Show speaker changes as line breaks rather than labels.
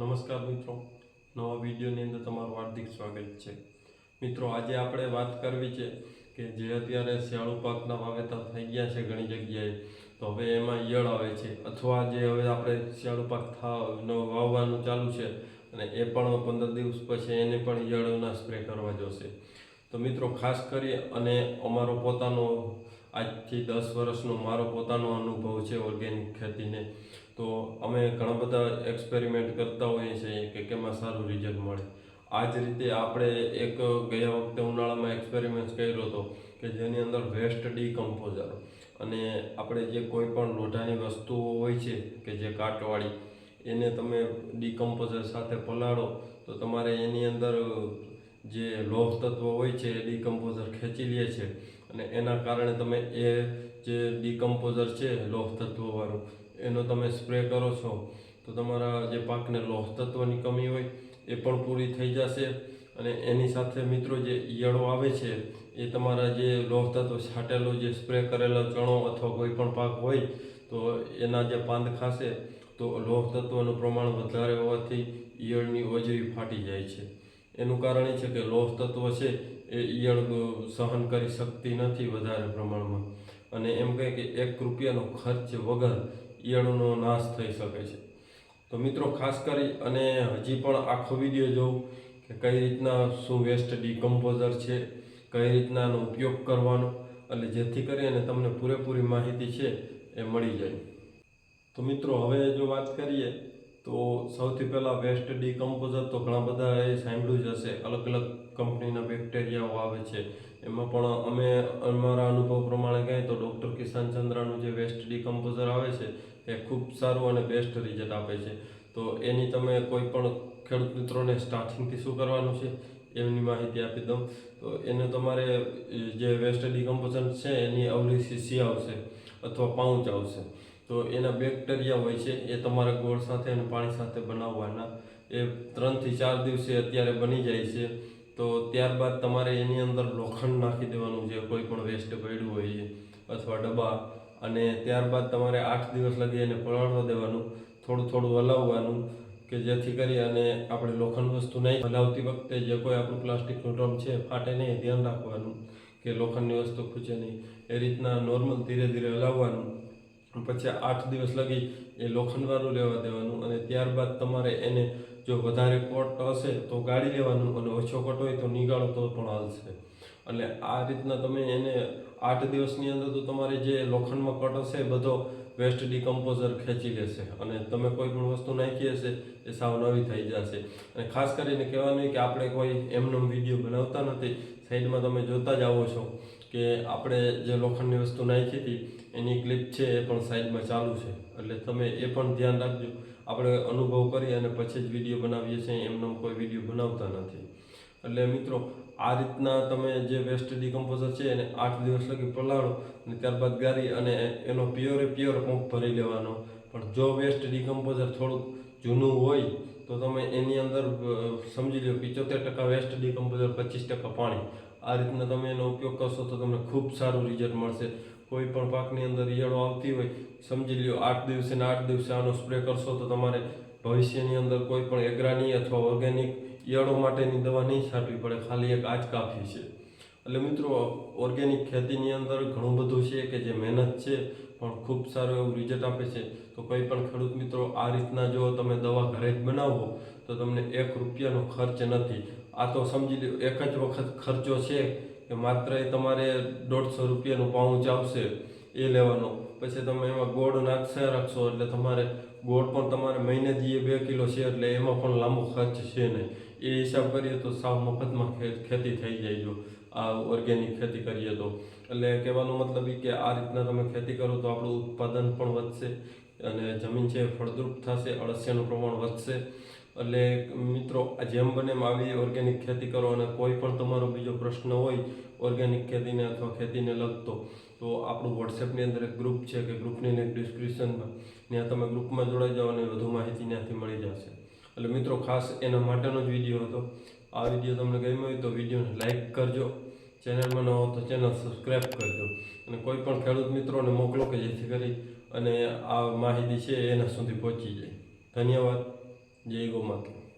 નમસ્કાર મિત્રો, નવા વિડીયોની અંદર તમારું હાર્દિક સ્વાગત છે. મિત્રો, આજે આપણે વાત કરવી છે કે જે અત્યારે શિયાળુ પાકના વાવેતર થઈ ગયા છે ઘણી જગ્યાએ, તો હવે એમાં ઈયળ આવે છે અથવા જે હવે આપણે શિયાળુ પાક વાવવાનું ચાલુ છે અને એ પણ 15 દિવસ પછી એને પણ ઈયળોના સ્પ્રે કરવા જોશે. તો મિત્રો, ખાસ કરી અને અમારો પોતાનો આજથી 10 વર્ષનો મારો પોતાનો અનુભવ છે ઓર્ગેનિક ખેતીને, તો અમે ઘણા બધા એક્સપેરિમેન્ટ કરતા હોઈએ છીએ કે કેમાં સારું રિઝલ્ટ મળે. આ જ રીતે આપણે એક ગયા વખતે ઉનાળામાં એક્સપેરિમેન્ટ કર્યો હતો કે જેની અંદર વેસ્ટ ડીકમ્પોઝર અને આપણે જે કોઈ પણ લોઢાની વસ્તુઓ હોય છે કે જે કાટવાળી, એને તમે ડીકમ્પોઝર સાથે પલાળો તો તમારે એની અંદર જે લોહ તત્વ હોય છે એ ડીકમ્પોઝર ખેંચી લે છે અને એના કારણે તમે એ જે ડીકમ્પોઝર છે લોહ તત્વવાળું એનો તમે સ્પ્રે કરો છો તો તમારા જે પાકને લોહ તત્વની કમી હોય એ પણ પૂરી થઈ જશે. અને એની સાથે મિત્રો જે ઈયળો આવે છે એ તમારા જે લોહ તત્વ છાંટેલો જે સ્પ્રે કરેલો ચણો અથવા કોઈ પણ પાક હોય તો એના જે પાંદ ખાશે તો લોહ તત્વનું પ્રમાણ વધારે હોવાથી ઈયળની હોજરી ફાટી જાય છે. એનું કારણ એ છે કે લોહ તત્વ છે એ ઈયળ સહન કરી શકતી નથી વધારે પ્રમાણમાં, અને એમ કહે કે 1 રૂપિયાનો ખર્ચ વગર ઈયળનો નાશ થઈ શકે છે. તો મિત્રો, ખાસ કરી અને હજી પણ આખો વિડીયો જોઉં કે કઈ રીતના શું વેસ્ટ ડીકમ્પોઝર છે, કઈ રીતના એનો ઉપયોગ કરવાનો, એટલે જેથી કરીને તમને પૂરેપૂરી માહિતી છે એ મળી જાય. તો મિત્રો, હવે જો વાત કરીએ તો સૌથી પહેલાં વેસ્ટ ડીકમ્પોઝર તો ઘણા બધા એ સાંભળ્યું જ હશે. અલગ અલગ કંપનીના બેક્ટેરિયાઓ આવે છે. એમાં પણ અમે અમારા અનુભવ પ્રમાણે કહીએ તો ડૉક્ટર કિસાન ચંદ્રાનું જે વેસ્ટ ડીકમ્પોઝર આવે છે એ ખૂબ સારું અને બેસ્ટ રિઝલ્ટ આપે છે. તો એની તમે કોઈ પણ ખેડૂત મિત્રોને સ્ટાર્ટિંગથી શું કરવાનું છે એની માહિતી આપી દઉં. તો એને તમારે જે વેસ્ટ ડીકમ્પોઝર છે એની અવલી શીશી આવશે અથવા પાઉચ આવશે. તો એના બેક્ટેરિયા હોય છે એ તમારે ગોળ સાથે અને પાણી સાથે બનાવવાના. એ 3 થી 4 દિવસે અત્યારે બની જાય છે. તો ત્યારબાદ તમારે એની અંદર લોખંડ નાખી દેવાનું છે, કોઈ પણ વેસ્ટ પડ્યું હોય એ અથવા ડબ્બા, અને ત્યારબાદ તમારે 8 દિવસ લગી એને પલાળવા દેવાનું, થોડું થોડું હલાવવાનું કે જેથી કરી અને આપણે લોખંડ વસ્તુ નહીં હલાવતી વખતે જે કોઈ આપણું પ્લાસ્ટિકનું ડ્રમ છે ફાટે નહીં, ધ્યાન રાખવાનું કે લોખંડની વસ્તુ ખૂંચે નહીં. એ રીતના નોર્મલ ધીરે ધીરે હલાવવાનું. પછી 8 દિવસ લગી એ લોખંડવાળું લેવા દેવાનું અને ત્યારબાદ તમારે એને જો વધારે કોટ હશે તો ગાળી લેવાનું અને ઓછો કોટ હોય તો નીકાળો તો પણ હાલશે. એટલે આ રીતના તમે એને 8 દિવસની અંદર તો તમારે જે લોખંડમાં કટ હશે બધો વેસ્ટ ડીકમ્પોઝર ખેંચી લેશે અને તમે કોઈ પણ વસ્તુ નાખી હશે એ સાવ નવી થઈ જશે. અને ખાસ કરીને કહેવાનું કે આપણે કોઈ એમનો વિડીયો બનાવતા નથી. સાઈડમાં તમે જોતા જ આવો છો કે આપણે જે લોખંડની વસ્તુ નાખી હતી એની ક્લિપ છે એ પણ સાઈડમાં ચાલુ છે. એટલે તમે એ પણ ધ્યાન રાખજો. આપણે અનુભવ કરી અને પછી જ વિડીયો બનાવીએ છીએ, એમનો કોઈ વિડીયો બનાવતા નથી. એટલે મિત્રો, આ રીતના તમે જે વેસ્ટ ડીકમ્પોઝર છે એને 8 દિવસ લગી પલાળો અને ત્યારબાદ ગાળી અને એનો પ્યોર પંપ ભરી લેવાનો. પણ જો વેસ્ટ ડીકમ્પોઝર થોડુંક જૂનું હોય તો તમે એની અંદર સમજી લો 75% વેસ્ટ ડીકમ્પોઝર, 25% પાણી. આ રીતના તમે એનો ઉપયોગ કરશો તો તમને ખૂબ સારું રિઝલ્ટ મળશે. કોઈ પણ પાકની અંદર ઈયળો આવતી હોય સમજી લો 8 દિવસે ને 8 દિવસે આનો સ્પ્રે કરશો તો તમારે ભવિષ્યની અંદર કોઈ પણ એગ્રાની અથવા ઓર્ગેનિક ઈયળો માટેની દવા નહીં છાંટવી પડે, ખાલી એક આ જ કાફી છે. એટલે મિત્રો, ઓર્ગેનિક ખેતીની અંદર ઘણું બધું છે કે જે મહેનત છે પણ ખૂબ સારું એવું રિઝલ્ટ આપે છે. તો કોઈ પણ ખેડૂત મિત્રો આ રીતના જો તમે દવા ઘરે જ બનાવો તો તમને 1 રૂપિયાનો ખર્ચ નથી. આ તો સમજી લો એક જ વખત ખર્ચો છે કે માત્ર એ તમારે 150 રૂપિયાનું પાઉચ આવશે એ લેવાનો. પછી તમે એમાં ગોળ રાખશો એટલે તમારે ગોળ પણ તમારે મહિને દીએ 2 કિલો છે એટલે એમાં પણ લાંબો ખર્ચ છે નહીં. એ હિસાબ કરીએ તો સાવ મફતમાં ખેતી થઈ જાય જો આ ઓર્ગેનિક ખેતી કરીએ તો. એટલે કહેવાનો મતલબ એ કે આ રીતના તમે ખેતી કરો તો આપણું ઉત્પાદન પણ વધશે અને જમીન છે ફળદ્રુપ થશે, અળસિયાનું પ્રમાણ વધશે. એટલે મિત્રો, જેમ બને એમ આવી ઓર્ગેનિક ખેતી કરો. અને કોઈ પણ તમારો બીજો પ્રશ્ન હોય ઓર્ગેનિક ખેતીને અથવા ખેતીને લગતો તો આપણું વોટ્સએપની અંદર એક ગ્રુપ છે કે ગ્રુપની લિંક ડિસ્ક્રિપ્શનમાં, ત્યાં તમે ગ્રુપમાં જોડાઈ જાઓ અને વધુ માહિતી ત્યાંથી મળી જશે. એટલે મિત્રો, ખાસ એના માટેનો જ વિડીયો હતો. આ વિડીયો તમને ગમ્યો હોય તો વિડીયોને લાઇક કરજો, ચેનલમાં ન હો તો ચેનલ સબસ્ક્રાઈબ કરજો અને કોઈ પણ ખેડૂત મિત્રોને મોકલો કે જેથી કરી અને આ માહિતી છે એના સુધી પહોંચી જાય. ધન્યવાદ. જય ગૌ માતા.